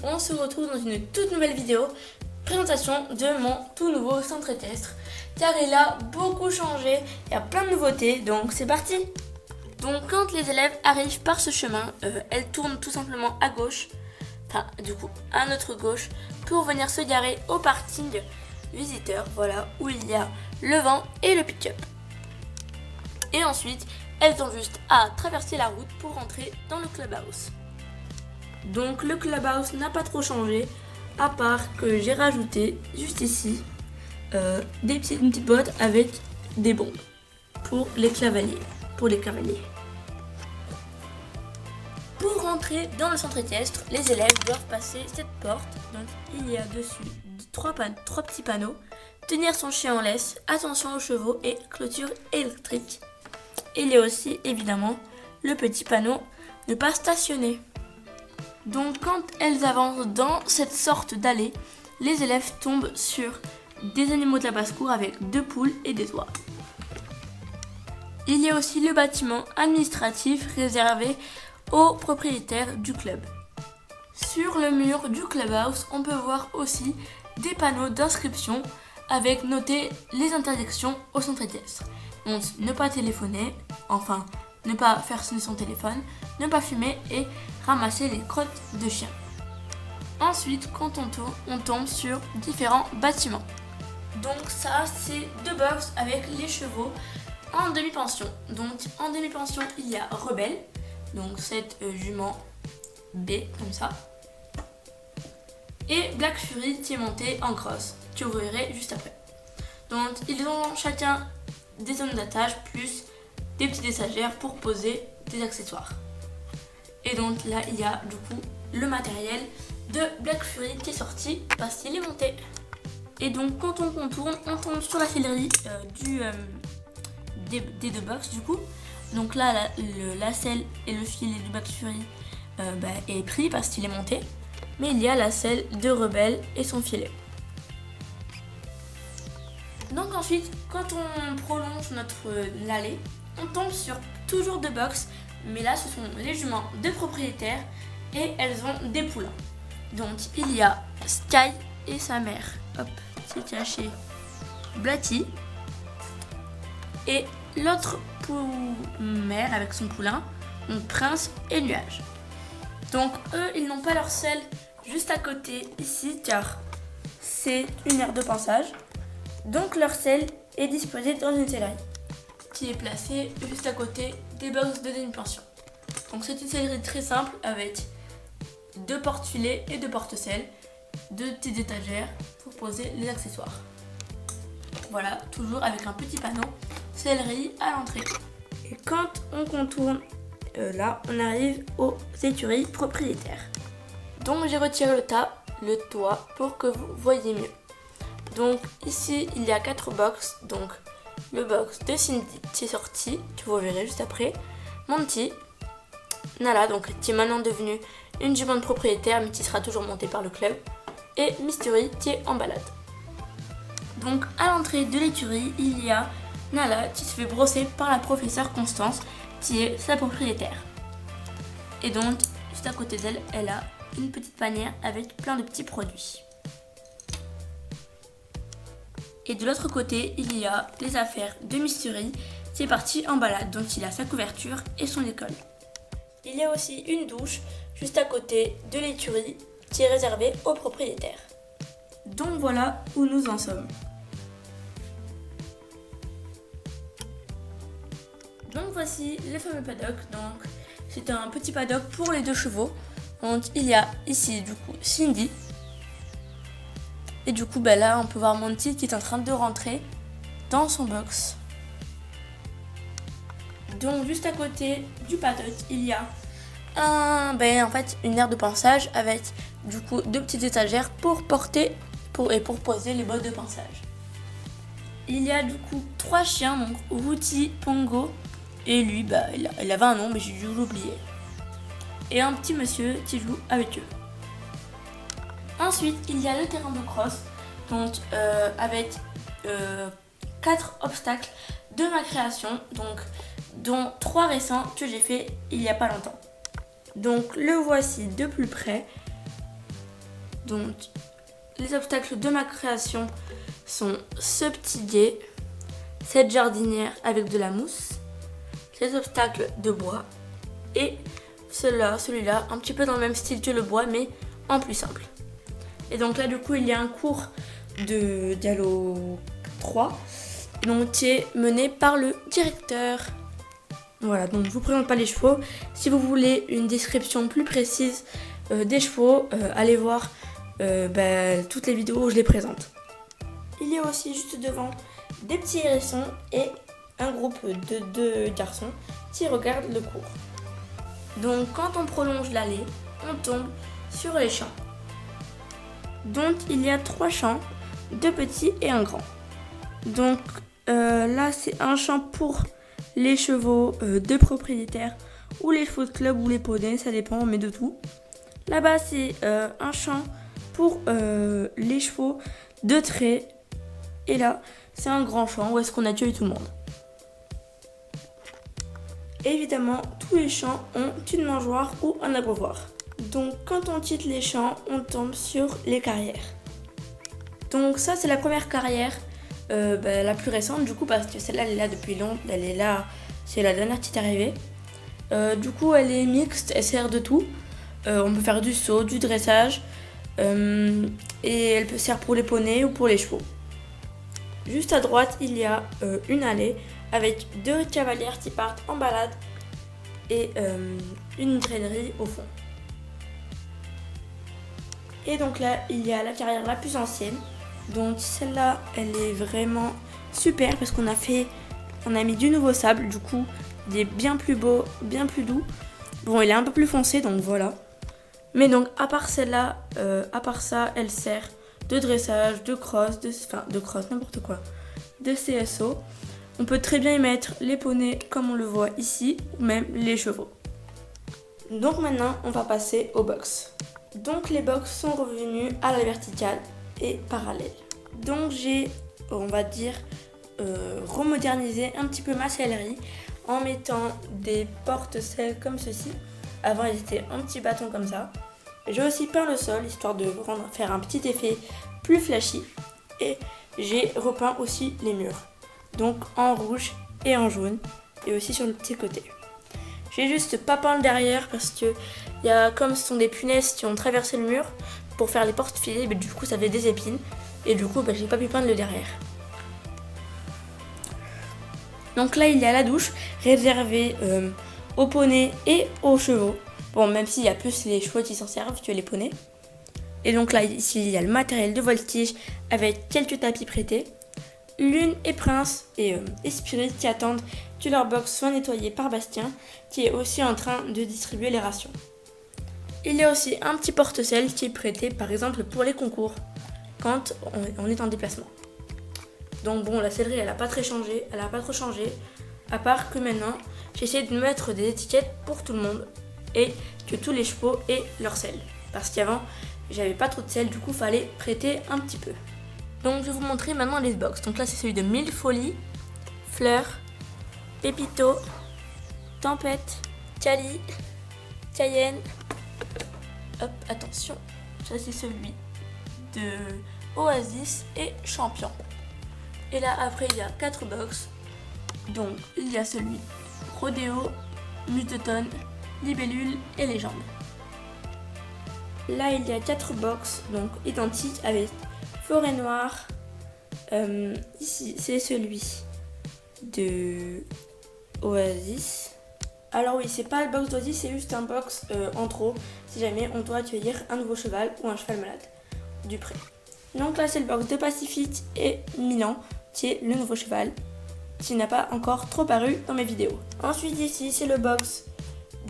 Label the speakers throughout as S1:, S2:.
S1: on se retrouve dans une toute nouvelle vidéo, présentation de mon tout nouveau centre équestre, car il a beaucoup changé, il y a plein de nouveautés, donc c'est parti. Donc quand les élèves arrivent par ce chemin, elles tournent tout simplement à gauche, enfin du coup à notre gauche, pour venir se garer au parking visiteur, voilà, où il y a le vent et le pick-up. Et ensuite, elles ont juste à traverser la route pour rentrer dans le clubhouse. Donc le clubhouse n'a pas trop changé, à part que j'ai rajouté juste ici une petite boîte avec des bombes pour les cavaliers. Pour rentrer dans le centre équestre, les élèves doivent passer cette porte. Donc il y a dessus trois petits panneaux. Tenir son chien en laisse, attention aux chevaux et clôture électrique. Il y a aussi évidemment le petit panneau ne pas stationner. Donc quand elles avancent dans cette sorte d'allée, les élèves tombent sur des animaux de la basse-cour avec 2 poules et des oies. Il y a aussi le bâtiment administratif réservé aux propriétaires du club. Sur le mur du clubhouse, on peut voir aussi des panneaux d'inscription avec noté les interdictions au centre équestre. Donc ne pas téléphoner, enfin ne pas faire sonner son téléphone, ne pas fumer et ramasser les crottes de chiens. Ensuite, quand on tourne, on tombe sur différents bâtiments. Donc ça, c'est 2 box avec les chevaux en demi-pension. Donc en demi-pension, il y a Rebelle, donc cette jument B comme ça, et Black Fury qui est montée en cross, que vous verrez juste après. Donc ils ont chacun des zones d'attache plus des petites étagères pour poser des accessoires. Et donc là il y a du coup le matériel de Black Fury qui est sorti parce qu'il est monté. Et donc quand on contourne, on tombe sur la sellerie des 2 box du coup. Donc là la selle et le filet du Black Fury est pris parce qu'il est monté. Mais il y a la selle de Rebelle et son filet. Donc ensuite, quand on prolonge notre allée, on tombe sur toujours 2 box, mais là ce sont les juments de propriétaires et elles ont des poulains. Donc il y a Sky et sa mère, hop, c'est caché, Blatty, et l'autre mère avec son poulain, donc Prince et Nuage. Donc eux, ils n'ont pas leur selle juste à côté ici car c'est une aire de passage. Donc leur selle est disposée dans une sellerie qui est placée juste à côté des box de demi-pension. Donc c'est une sellerie très simple avec 2 porte-filets et 2 porte-selles, 2 petites étagères pour poser les accessoires. Voilà, toujours avec un petit panneau sellerie à l'entrée. Et quand on contourne là, on arrive aux écuries propriétaires. Donc j'ai retiré le toit pour que vous voyez mieux. Donc ici il y a 4 box, donc le box de Cindy qui est sorti, que vous verrez juste après, Monty, Nala, donc qui est maintenant devenue une jument de propriétaire mais qui sera toujours montée par le club, et Mystery qui est en balade. Donc à l'entrée de l'écurie il y a Nala qui se fait brosser par la professeure Constance qui est sa propriétaire. Et donc juste à côté d'elle, elle a une petite panière avec plein de petits produits. Et de l'autre côté, il y a les affaires de Mystery qui est parti en balade, donc il a sa couverture et son école. Il y a aussi une douche juste à côté de l'écurie qui est réservée aux propriétaires. Donc voilà où nous en sommes. Donc voici le fameux paddock. Donc c'est un petit paddock pour les 2 chevaux. Donc il y a ici du coup Cindy. Et du coup là on peut voir Monty qui est en train de rentrer dans son box. Donc juste à côté du paddock il y a une aire de pansage avec du coup 2 petites étagères pour poser les bottes de pansage. Il y a du coup 3 chiens, donc Wooty, Pongo et lui il avait un nom mais j'ai dû l'oublier. Et un petit monsieur qui joue avec eux. Ensuite, il y a le terrain de cross, donc avec 4 obstacles de ma création, donc dont 3 récents que j'ai fait il n'y a pas longtemps. Donc le voici de plus près. Donc les obstacles de ma création sont ce petit guet, cette jardinière avec de la mousse, les obstacles de bois et celui-là, un petit peu dans le même style que le bois mais en plus simple. Et donc là du coup il y a un cours de Diallo 3 donc, qui est mené par le directeur. Voilà, donc je vous présente pas les chevaux. Si vous voulez une description plus précise des chevaux, allez voir toutes les vidéos où je les présente. Il y a aussi juste devant des petits hérissons et un groupe de 2 garçons qui regardent le cours. Donc quand on prolonge l'allée, on tombe sur les champs. Donc il y a 3 champs, 2 petits et un grand. Donc là c'est un champ pour les chevaux de propriétaires ou les chevaux de club ou les poneys, ça dépend, on met de tout. Là-bas c'est un champ pour les chevaux de trait. Et là c'est un grand champ où est-ce qu'on accueille tout le monde. Évidemment, tous les champs ont une mangeoire ou un abreuvoir. Donc quand on quitte les champs, on tombe sur les carrières. Donc ça c'est la première carrière, la plus récente du coup parce que celle-là elle est là depuis longtemps, elle est là, c'est la dernière qui est arrivée. Du coup elle est mixte, elle sert de tout. On peut faire du saut, du dressage et elle peut servir pour les poneys ou pour les chevaux. Juste à droite il y a une allée avec 2 cavalières qui partent en balade et une traînerie au fond. Et donc là, il y a la carrière la plus ancienne. Donc celle-là, elle est vraiment super parce qu'on a mis du nouveau sable. Du coup, il est bien plus beau, bien plus doux. Bon, il est un peu plus foncé, donc voilà. Mais donc, à part celle-là, à part ça, elle sert de dressage, de cross, n'importe quoi, de CSO. On peut très bien y mettre les poneys comme on le voit ici, ou même les chevaux. Donc maintenant, on va passer aux box. Donc les box sont revenus à la verticale et parallèle. Donc j'ai, on va dire, remodernisé un petit peu ma sellerie en mettant des porte-selles comme ceci. Avant, ils étaient un petit bâton comme ça. J'ai aussi peint le sol, histoire de faire un petit effet plus flashy. Et j'ai repeint aussi les murs. Donc en rouge et en jaune. Et aussi sur le petit côté. J'ai juste pas peint le derrière parce que comme ce sont des punaises qui ont traversé le mur pour faire les porte-filets, du coup ça fait des épines. Et du coup j'ai pas pu peindre le derrière. Donc là il y a la douche réservée aux poneys et aux chevaux. Bon, même s'il y a plus les chevaux qui s'en servent que les poneys. Et donc là ici il y a le matériel de voltige avec quelques tapis prêtés. Lune et Prince et Spirit qui attendent que leur box soit nettoyée par Bastien qui est aussi en train de distribuer les rations. Il y a aussi un petit porte-selle qui est prêté par exemple pour les concours quand on est en déplacement. Donc bon, la sellerie elle a pas trop changé à part que maintenant j'essaie de mettre des étiquettes pour tout le monde et que tous les chevaux aient leur selle. Parce qu'avant j'avais pas trop de selle, du coup fallait prêter un petit peu. Donc je vais vous montrer maintenant les box. Donc là c'est celui de Mille Folies, Fleur, Pépito, Tempête, Cali, Cayenne. Hop, attention. Ça c'est celui de Oasis et Champion. Et là après il y a 4 box. Donc il y a celui Rodéo, Muse d'automne, Libellule et Légende. Là il y a 4 box donc identiques avec Forêt Noire. Ici c'est celui de Oasis. Alors oui, c'est pas le box d'Oasis, c'est juste un box en trop si jamais on doit accueillir un nouveau cheval ou un cheval malade du pré. Donc là c'est le box de Pacifique et Milan qui est le nouveau cheval qui n'a pas encore trop paru dans mes vidéos. Ensuite ici c'est le box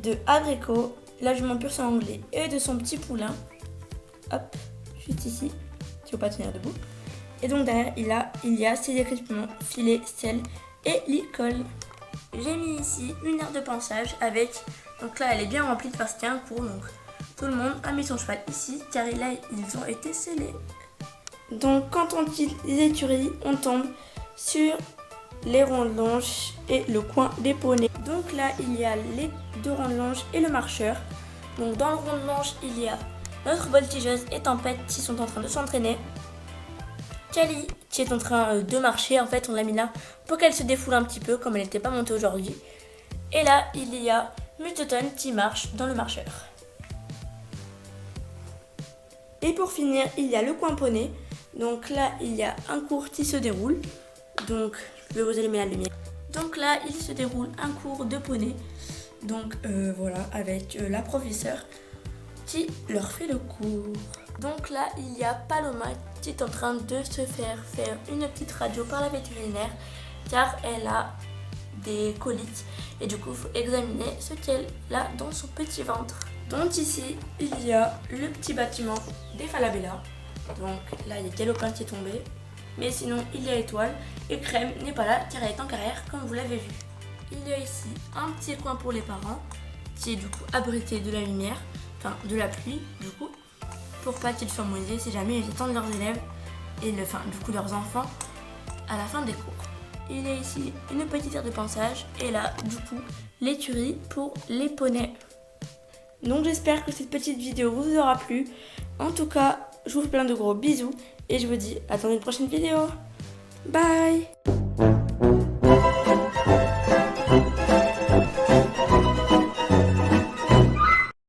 S1: de Abricot, la jument pur sang anglais et de son petit poulain. Hop, juste ici. Il ne faut pas tenir debout. Et donc derrière il y a ses équipements, filet, selle et licol. J'ai mis ici une aire de pansage avec, donc là elle est bien remplie parce qu'il y a un cours, donc tout le monde a mis son cheval ici car là ils ont été scellés. Donc quand on quitte les écuries, on tombe sur les rondes longes et le coin des poneys. Donc là il y a les 2 rondes longes et le marcheur. Donc dans le ronde longe il y a Notre voltigeuse et Tempête qui sont en train de s'entraîner. Kali qui est en train de marcher. En fait, on l'a mis là pour qu'elle se défoule un petit peu comme elle n'était pas montée aujourd'hui. Et là, il y a Mutoton qui marche dans le marcheur. Et pour finir, il y a le coin poney. Donc là, il y a un cours qui se déroule. Donc, je vais vous allumer la lumière. Donc là, il se déroule un cours de poney. Donc voilà, avec la professeure qui leur fait le cours. Donc là, il y a Paloma qui est en train de se faire une petite radio par la vétérinaire car elle a des coliques et du coup, il faut examiner ce qu'elle a dans son petit ventre. Donc ici, il y a le petit bâtiment des Falabella. Donc là, il y a Galopin qui est tombé. Mais sinon, il y a Étoile et Crème n'est pas là car elle est en carrière comme vous l'avez vu. Il y a ici un petit coin pour les parents qui est du coup abrité de la lumière, enfin de la pluie du coup, pour pas qu'ils soient mouillés si jamais ils attendent leurs élèves et du coup leurs enfants à la fin des cours. Il y a ici une petite aire de pansage et là du coup l'écurie pour les poneys. Donc j'espère que cette petite vidéo vous aura plu. En tout cas, je vous fais plein de gros bisous et je vous dis à dans une prochaine vidéo. Bye!